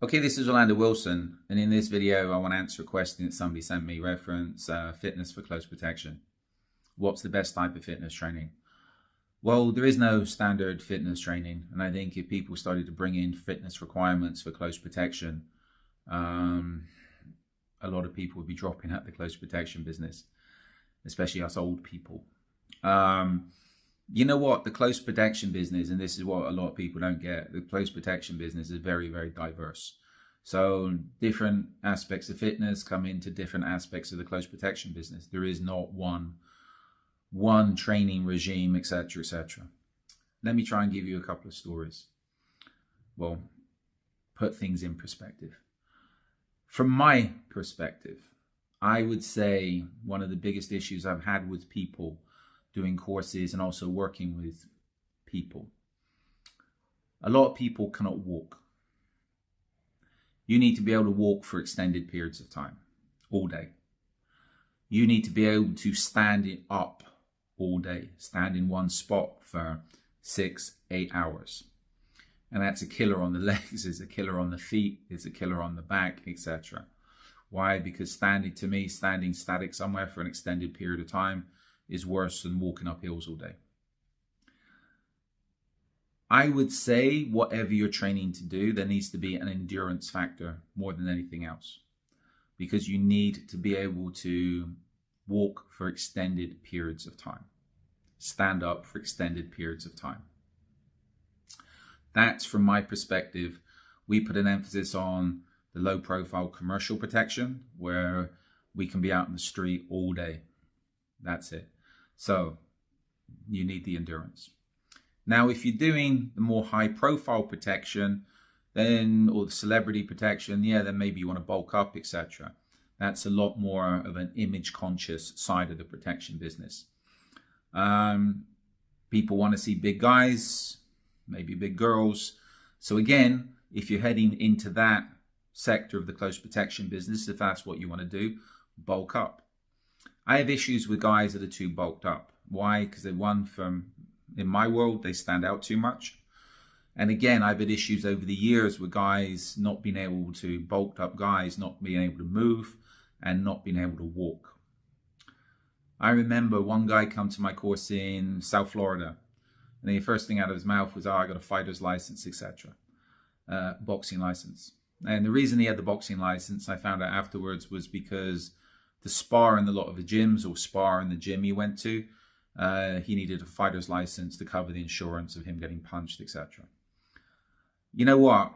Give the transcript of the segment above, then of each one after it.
Okay, this is Orlando Wilson, and in this video I want to answer a question that somebody sent me, reference fitness for close protection. What's the best type of fitness training? Well, there is no standard fitness training, and I think if people started to bring in fitness requirements for close protection, a lot of people would be dropping out the close protection business, especially us old people. You know what? The close protection business, and this is what a lot of people don't get, the close protection business is very, very diverse. So different aspects of fitness come into different aspects of the close protection business. There is not one training regime, etc., etc. Let me try and give you a couple of stories. Well, put things in perspective. From my perspective, I would say one of the biggest issues I've had with people doing courses and also working with people. A lot of people cannot walk. You need to be able to walk for extended periods of time, all day. You need to be able to stand it up all day, stand in one spot for 6-8 hours. And that's a killer on the legs, it's a killer on the feet, it's a killer on the back, etc. Why? Because standing static somewhere for an extended period of time is worse than walking up hills all day. I would say whatever you're training to do, there needs to be an endurance factor more than anything else, because you need to be able to walk for extended periods of time, stand up for extended periods of time. That's, from my perspective, we put an emphasis on the low profile commercial protection where we can be out in the street all day. That's it. So you need the endurance. Now, if you're doing the more high profile protection, then, or the celebrity protection, yeah, then maybe you want to bulk up, etc. That's a lot more of an image conscious side of the protection business. People want to see big guys, maybe big girls. So again, if you're heading into that sector of the close protection business, if that's what you want to do, bulk up. I have issues with guys that are too bulked up. Why? Because in my world, they stand out too much. And again, I've had issues over the years with guys not being able to, bulked up guys, not being able to move and not being able to walk. I remember one guy come to my course in South Florida, and the first thing out of his mouth was, oh, I got a fighter's license, etc. Boxing license. And the reason he had the boxing license, I found out afterwards, was because the spar in a lot of the gyms, or spar in the gym he went to, he needed a fighter's license to cover the insurance of him getting punched, etc. You know what?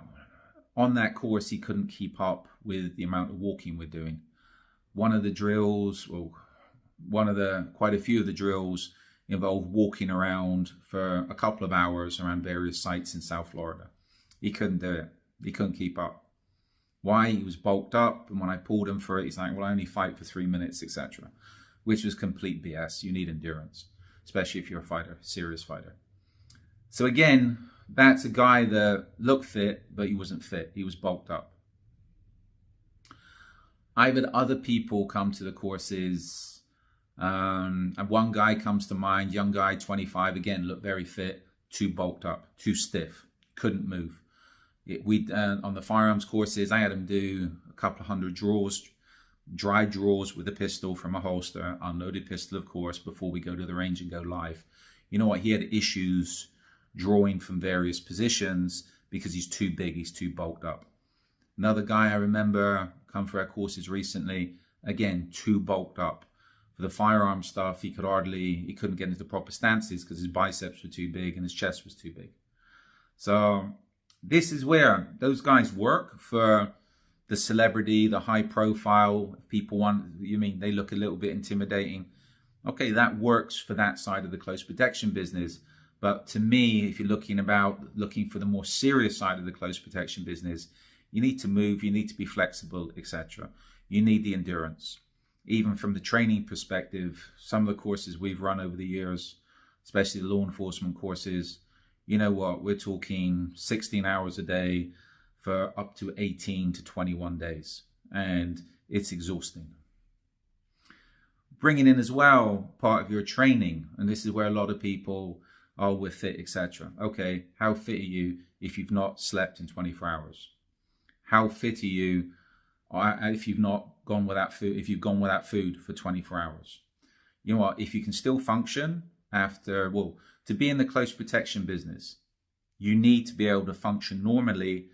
On that course, he couldn't keep up with the amount of walking we're doing. One of the drills, well, quite a few of the drills involved walking around for a couple of hours around various sites in South Florida. He couldn't do it. He couldn't keep up. Why? He was bulked up, and when I pulled him for it, he's like, well, I only fight for 3 minutes, etc. Which was complete BS. You need endurance, especially if you're a fighter, serious fighter. So again, that's a guy that looked fit, but he wasn't fit. He was bulked up. I've had other people come to the courses, and one guy comes to mind, young guy, 25, again, looked very fit, too bulked up, too stiff, couldn't move. On the firearms courses, I had him do a couple of hundred draws, dry draws with a pistol from a holster, unloaded pistol, of course, before we go to the range and go live. You know what? He had issues drawing from various positions because he's too big, he's too bulked up. Another guy I remember come for our courses recently, again, too bulked up. For the firearm stuff, he couldn't get into proper stances because his biceps were too big and his chest was too big. So this is where those guys work for the celebrity, the high profile. People they look a little bit intimidating. Okay, that works for that side of the close protection business. But to me, if you're looking for the more serious side of the close protection business, you need to move, you need to be flexible, etc. You need the endurance. Even from the training perspective, some of the courses we've run over the years, especially the law enforcement courses, you know what, we're talking 16 hours a day for up to 18 to 21 days. And it's exhausting. Bringing in as well part of your training, and this is where a lot of people, oh, we're fit, etc. Okay, how fit are you if you've not slept in 24 hours? How fit are you if you've not gone without food, if you've gone without food for 24 hours? You know what, if you can still function after, well, to be in the close protection business, you need to be able to function normally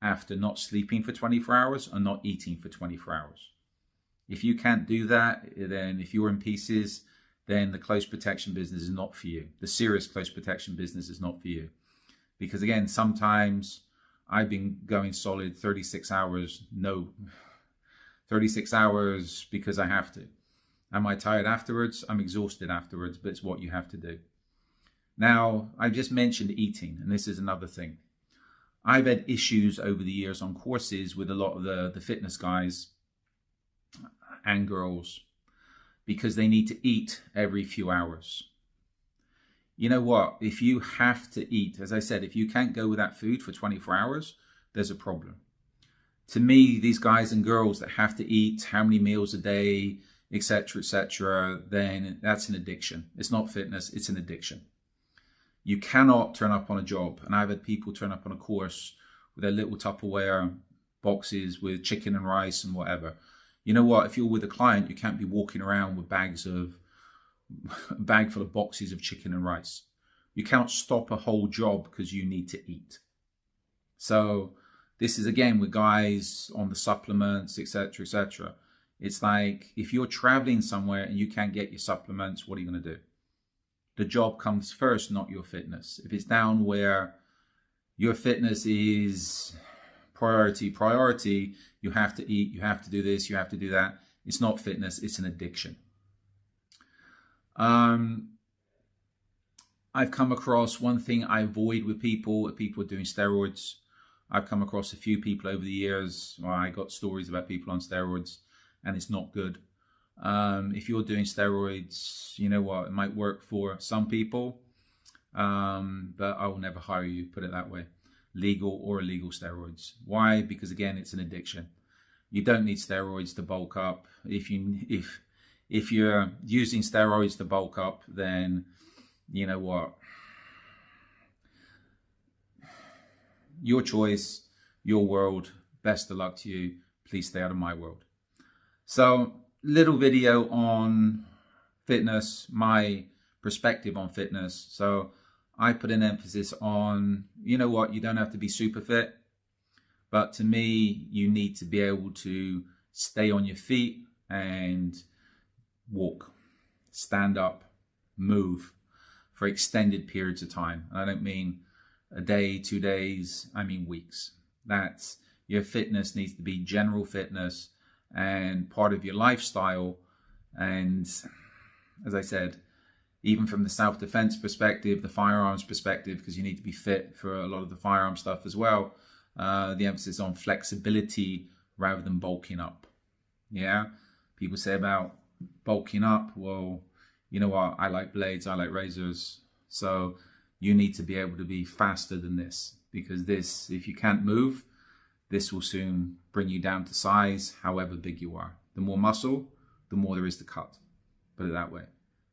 after not sleeping for 24 hours or not eating for 24 hours. If you can't do that, then if you're in pieces, then the close protection business is not for you. The serious close protection business is not for you. Because again, sometimes I've been going solid 36 hours, 36 hours because I have to. Am I tired afterwards? I'm exhausted afterwards, but it's what you have to do. Now, I just mentioned eating, and this is another thing. I've had issues over the years on courses with a lot of the fitness guys and girls because they need to eat every few hours. You know what? If you have to eat, as I said, if you can't go without food for 24 hours, there's a problem. To me, these guys and girls that have to eat how many meals a day, etc., then that's an addiction. It's not fitness, it's an addiction. You cannot turn up on a job, and I've had people turn up on a course with their little Tupperware boxes with chicken and rice and whatever. You know what? If you're with a client, you can't be walking around with a bag full of boxes of chicken and rice. You cannot stop a whole job because you need to eat. So this is again with guys on the supplements, etc. It's like if you're traveling somewhere and you can't get your supplements, what are you going to do? The job comes first, not your fitness. If it's down where your fitness is priority, you have to eat, you have to do this, you have to do that. It's not fitness, it's an addiction. I've come across one thing I avoid with people doing steroids. I've come across a few people over the years where I got stories about people on steroids, and it's not good. If you're doing steroids, you know what, it might work for some people, but I will never hire you, put it that way. Legal or illegal steroids. Why? Because again, it's an addiction. You don't need steroids to bulk up. If you're using steroids to bulk up, then you know what, your choice, your world, best of luck to you. Please stay out of my world. So, little video on fitness, my perspective on fitness. So I put an emphasis on, you know what, you don't have to be super fit, but to me, you need to be able to stay on your feet and walk, stand up, move for extended periods of time. And I don't mean a day, 2 days, I mean weeks. That's, your fitness needs to be general fitness and part of your lifestyle. And as I said, even from the self-defense perspective, the firearms perspective, because you need to be fit for a lot of the firearm stuff as well, the emphasis on flexibility rather than bulking up. Yeah, people say about bulking up, well, you know what, I like blades, I like razors. So you need to be able to be faster than this, because this, if you can't move, this will soon bring you down to size, however big you are. The more muscle, the more there is to cut, put it that way.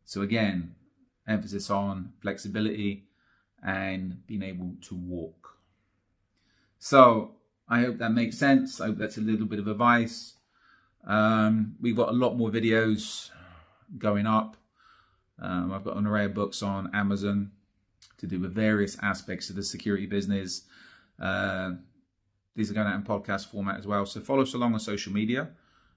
So again, emphasis on flexibility and being able to walk. So I hope that makes sense. I hope that's a little bit of advice. We've got a lot more videos going up. I've got an array of books on Amazon to do with various aspects of the security business. These are going out in podcast format as well. So follow us along on social media.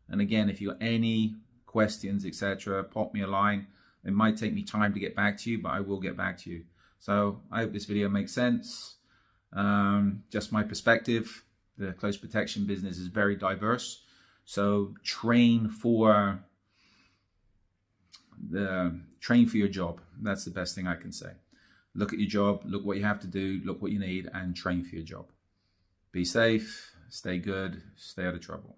And again, if you've got any questions, etc., pop me a line. It might take me time to get back to you, but I will get back to you. So I hope this video makes sense. Just my perspective. The close protection business is very diverse. So train for your job. That's the best thing I can say. Look at your job, look what you have to do, look what you need, and train for your job. Be safe, stay good, stay out of trouble.